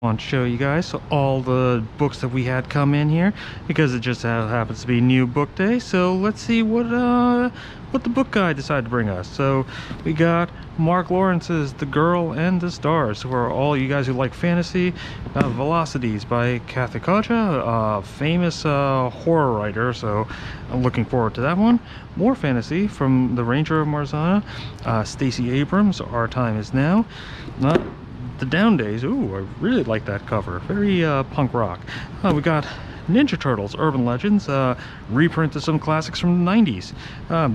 Want to show you guys all the books that we had come in here because it just happens to be new book day. So let's see what the book guy decided to bring us. So we got Mark Lawrence's The Girl and the Stars for all you guys who like fantasy. Velocities by Kathy Kaja, a famous horror writer, so I'm looking forward to that one. More fantasy from The Ranger of Marzana, Stacey Abrams, Our Time Is Now. The Down Days. Ooh, I really like that cover. Very punk rock. We got Ninja Turtles Urban Legends, reprint of some classics from the 90s.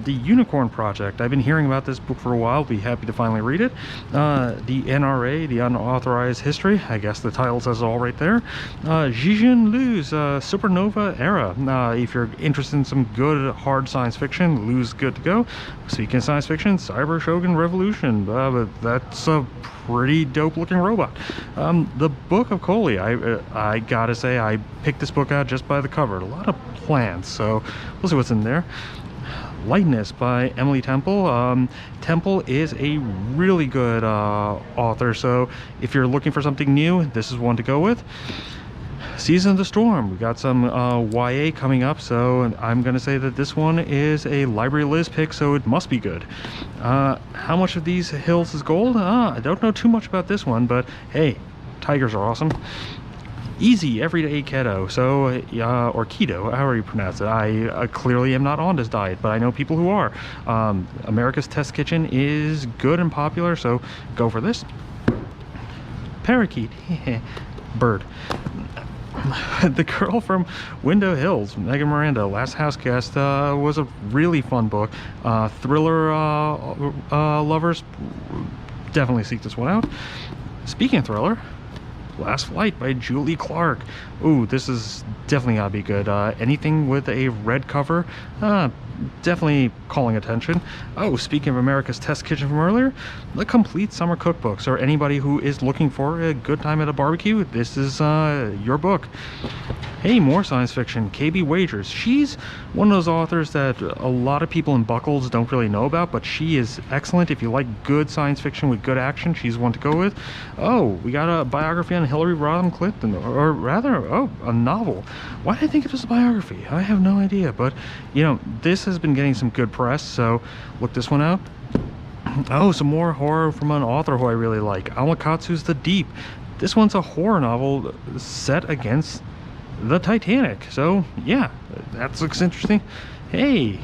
The Unicorn Project. I've been hearing about this book for a while. Be happy to finally read it. The NRA, the Unauthorized History. I guess the title says it all right there. Jijin Liu's Supernova Era. If you're interested in some good hard science fiction, Liu's good to go. Speaking of science fiction, Cyber Shogun Revolution. But that's a pretty dope looking robot. The Book of Coley. I gotta say, I picked this book out just by the cover. A lot of plants, so we'll see what's in there. Lightness by Emily Temple. Temple is a really good author, so if you're looking for something new, this is one to go with. Season of the Storm. We got some YA coming up, so I'm gonna say that this one is a Library Liz pick, so it must be good. How much of these hills is gold? I don't know too much about this one, but hey, tigers are awesome. Easy Everyday Keto, so or keto, however you pronounce it. I clearly am not on this diet, but I know people who are. America's Test Kitchen is good and popular, so go for this. Parakeet. Bird. The Girl from Window Hills, Megan Miranda, Last House Guest, was a really fun book. Thriller lovers, definitely seek this one out. Speaking of thriller, Last Flight by Julie Clark. Ooh, this is definitely gotta be good. Anything with a red cover, definitely calling attention. Oh, speaking of America's Test Kitchen from earlier, the Complete Summer Cookbooks, or anybody who is looking for a good time at a barbecue, this is your book. Hey, more science fiction. KB Wagers. She's one of those authors that a lot of people in Buckles don't really know about, but she is excellent. If you like good science fiction with good action, she's one to go with. Oh, we got a biography on Hillary Rodham Clinton, or rather, oh, a novel. Why did I think it was a biography? I have no idea, but you know, this has been getting some good press, so look this one out. Oh, some more horror from an author who I really like. Amakatsu's The Deep. This one's a horror novel set against the Titanic, so yeah, that looks interesting. Hey,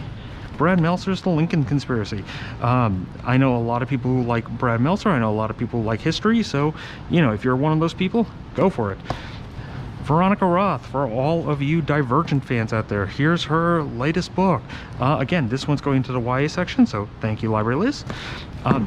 Brad Meltzer's The Lincoln Conspiracy. I know a lot of people who like Brad Meltzer. I know a lot of people who like history, so you know, if you're one of those people, go for it. Veronica Roth, for all of you Divergent fans out there, here's her latest book. Again, this one's going to the YA section, so thank you, Library Liz.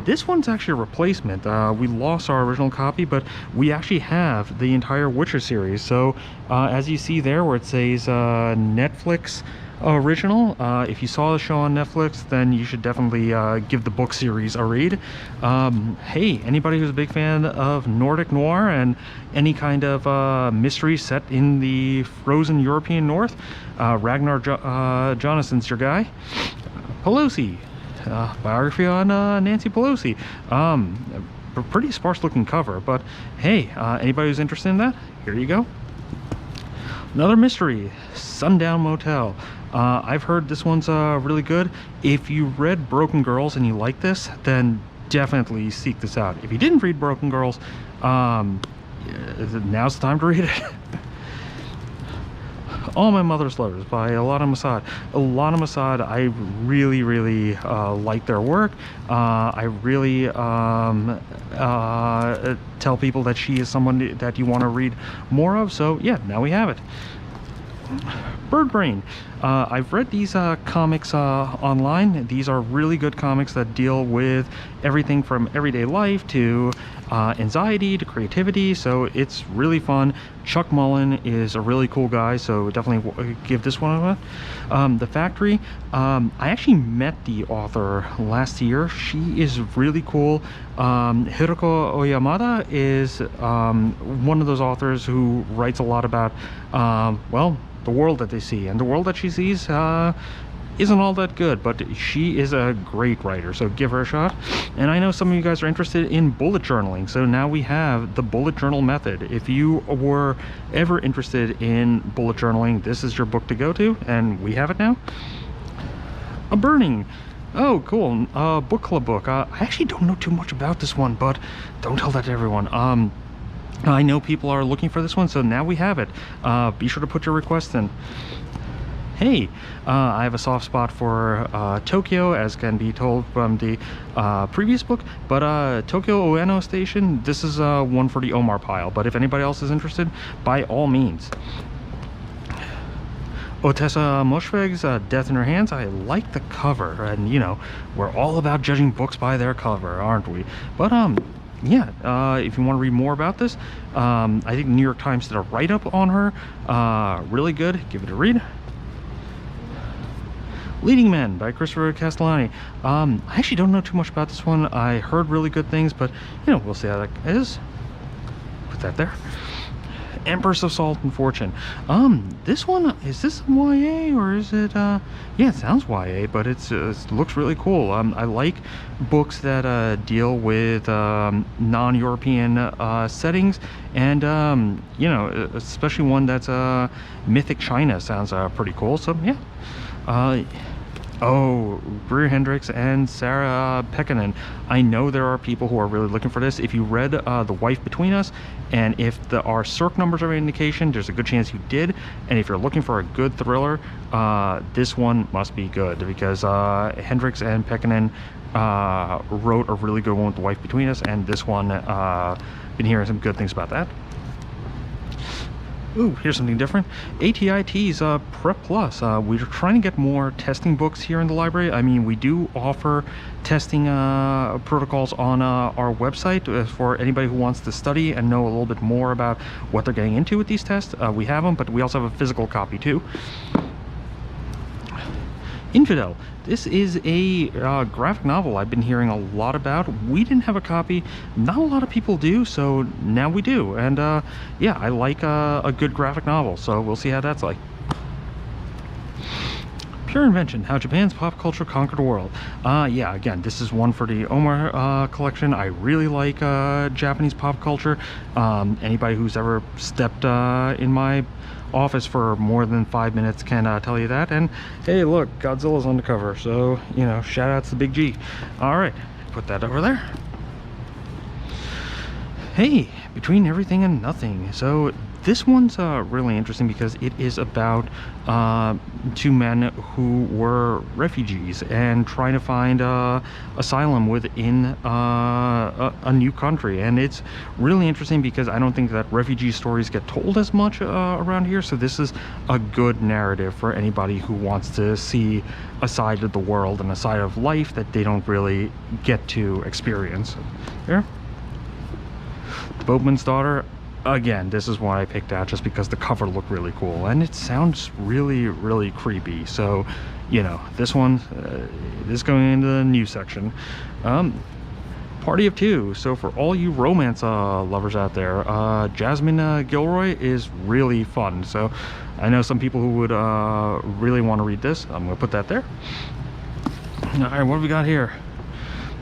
This one's actually a replacement. We lost our original copy, but we actually have the entire Witcher series. So as you see there where it says Netflix original, if you saw the show on Netflix, then you should definitely give the book series a read. Hey, anybody who's a big fan of Nordic noir and any kind of mystery set in the frozen European North, Ragnar Jonassen's your guy. Pelosi, biography on Nancy Pelosi. A pretty sparse looking cover, but hey, anybody who's interested in that, here you go. Another mystery, Sundown Motel. I've heard this one's really good. If you read Broken Girls and you like this, then definitely seek this out. If you didn't read Broken Girls, now's the time to read it. All My Mother's Lovers by Ilana Masad. Ilana Masad, I really like their work. I really tell people that she is someone that you want to read more of, so yeah, now we have it. Bird Brain. I've read these comics online. These are really good comics that deal with everything from everyday life to anxiety to creativity, so it's really fun. Chuck Mullen is a really cool guy, so definitely give this one a shot. The Factory. I actually met the author last year. She is really cool. Hiroko Oyamada is one of those authors who writes a lot about well, the world that they see, and the world that she sees isn't all that good, but she is a great writer, so give her a shot. And I know some of you guys are interested in bullet journaling, so now we have the bullet journal method. If you were ever interested in bullet journaling, this is your book to go to, and we have it now. A Burning. Oh, cool. Book club book. I actually don't know too much about this one, but don't tell that to everyone. I know people are looking for this one, so now we have it. Be sure to put your request in. Hey, I have a soft spot for Tokyo, as can be told from the previous book, but Tokyo Ueno Station, this is one for the Omar pile, but if anybody else is interested, by all means. Otessa Moshfegh's Death in Her Hands. I like the cover, and you know, we're all about judging books by their cover, aren't we? But yeah, if you want to read more about this, I think the New York Times did a write-up on her. Really good. Give it a read. Leading Men by Christopher Castellani. I actually don't know too much about this one. I heard really good things, but you know, we'll see how that is. Put that there. Empress of Salt and Fortune. This one, is this YA or is it yeah, it sounds YA, but it looks really cool. I like books that deal with non-European settings, and you know, especially one that's mythic China sounds pretty cool. So yeah. Oh, Greer Hendricks and Sarah Pekkanen. I know there are people who are really looking for this. If you read The Wife Between Us, and if our Circ numbers are an indication, there's a good chance you did. And if you're looking for a good thriller, this one must be good, because Hendricks and Pekkanen wrote a really good one with The Wife Between Us, and this one, been hearing some good things about that. Ooh, here's something different. ATIT's Prep Plus. We're trying to get more testing books here in the library. I mean, we do offer testing protocols on our website for anybody who wants to study and know a little bit more about what they're getting into with these tests. We have them, but we also have a physical copy too. Infidel. This is a graphic novel I've been hearing a lot about. We didn't have a copy. Not a lot of people do, so now we do. And yeah, I like a good graphic novel, so we'll see how that's like. Pure Invention, How Japan's Pop Culture Conquered the World. Yeah, again, this is one for the Omar collection. I really like Japanese pop culture. Anybody who's ever stepped in my office for more than 5 minutes can tell you that. And hey, look, Godzilla's on the cover, so you know, shout out to Big G. All right, put that over there. Hey, Between Everything and Nothing. So this one's really interesting because it is about two men who were refugees and trying to find asylum within a new country. And it's really interesting because I don't think that refugee stories get told as much around here. So this is a good narrative for anybody who wants to see a side of the world and a side of life that they don't really get to experience. There. Boatman's Daughter. Again, this is why I picked out, just because the cover looked really cool and it sounds really, really creepy. So, you know, this one, this going into the new section. Party of Two. So for all you romance lovers out there, Jasmine Gilroy is really fun. So I know some people who would really want to read this. I'm gonna put that there. All right, what have we got here?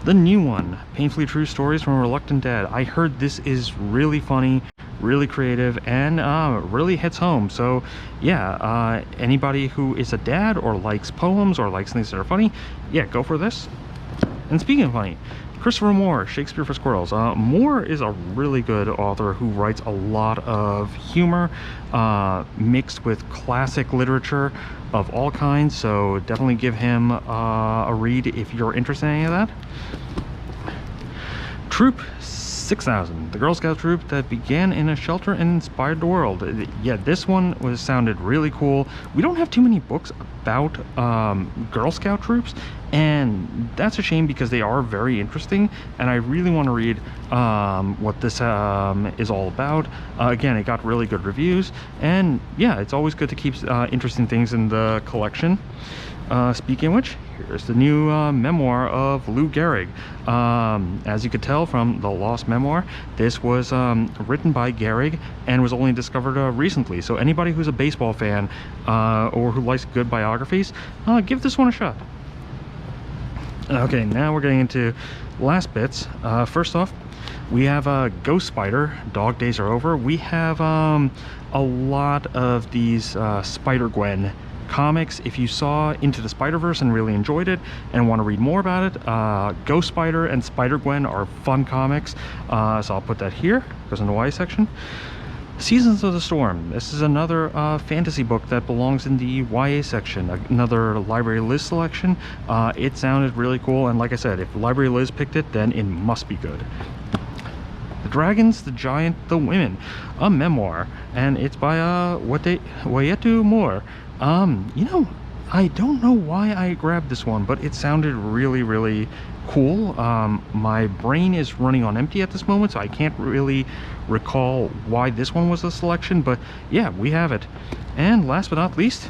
The new one, Painfully True Stories from a Reluctant Dad. I heard this is really funny, really creative, and really hits home. So yeah, anybody who is a dad or likes poems or likes things that are funny, yeah, go for this. And speaking of funny, Christopher Moore, Shakespeare for Squirrels. Moore is a really good author who writes a lot of humor mixed with classic literature of all kinds, so definitely give him a read if you're interested in any of that. Troop 6000, the Girl Scout troop that began in a shelter and inspired the world. Yeah, this one sounded really cool. We don't have too many books about Girl Scout troops, and that's a shame because they are very interesting, and I really want to read what this is all about. Again, it got really good reviews, and yeah, it's always good to keep interesting things in the collection. Speaking of which, here's the new memoir of Lou Gehrig. As you could tell from the Lost Memoir, this was written by Gehrig and was only discovered recently. So anybody who's a baseball fan or who likes good biographies, give this one a shot. Okay, now we're getting into last bits. First off, we have Ghost Spider, Dog Days Are Over. We have a lot of these Spider-Gwen comics. If you saw Into the Spider-Verse and really enjoyed it and want to read more about it, Ghost Spider and Spider-Gwen are fun comics. So I'll put that here. Goes in the Y section. Seasons of the Storm. This is another fantasy book that belongs in the YA section. Another Library Liz selection. It sounded really cool, and like I said, if Library Liz picked it, then it must be good. The Dragons, the Giant, the Women, a memoir, and it's by Wayetu Moore. You know, I don't know why I grabbed this one, but it sounded really cool. My brain is running on empty at this moment, so I can't really recall why this one was a selection, but yeah, we have it. And last but not least,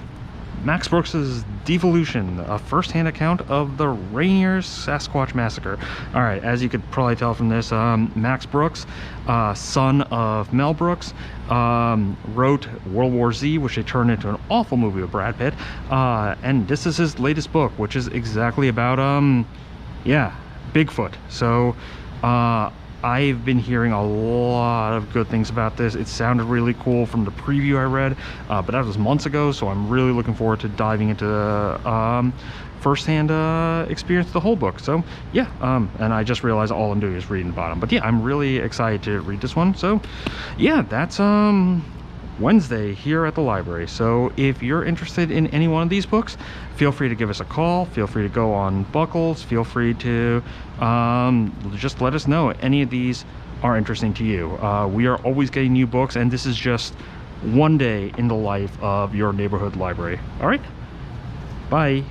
Max Brooks's Devolution, a first-hand account of the Rainier Sasquatch Massacre. All right, as you could probably tell from this, Max Brooks, son of Mel Brooks, wrote World War Z, which they turned into an awful movie with Brad Pitt, and this is his latest book, which is exactly about yeah, Bigfoot. So I've been hearing a lot of good things about this. It sounded really cool from the preview I read, but that was months ago, so I'm really looking forward to diving into the first-hand experience of the whole book. So yeah, and I just realized all I'm doing is reading the bottom, but yeah, I'm really excited to read this one. So yeah, that's Wednesday here at the library. So if you're interested in any one of these books, feel free to give us a call, feel free to go on Buckles, feel free to just let us know any of these are interesting to you. We are always getting new books, and this is just one day in the life of your neighborhood library. All right, bye.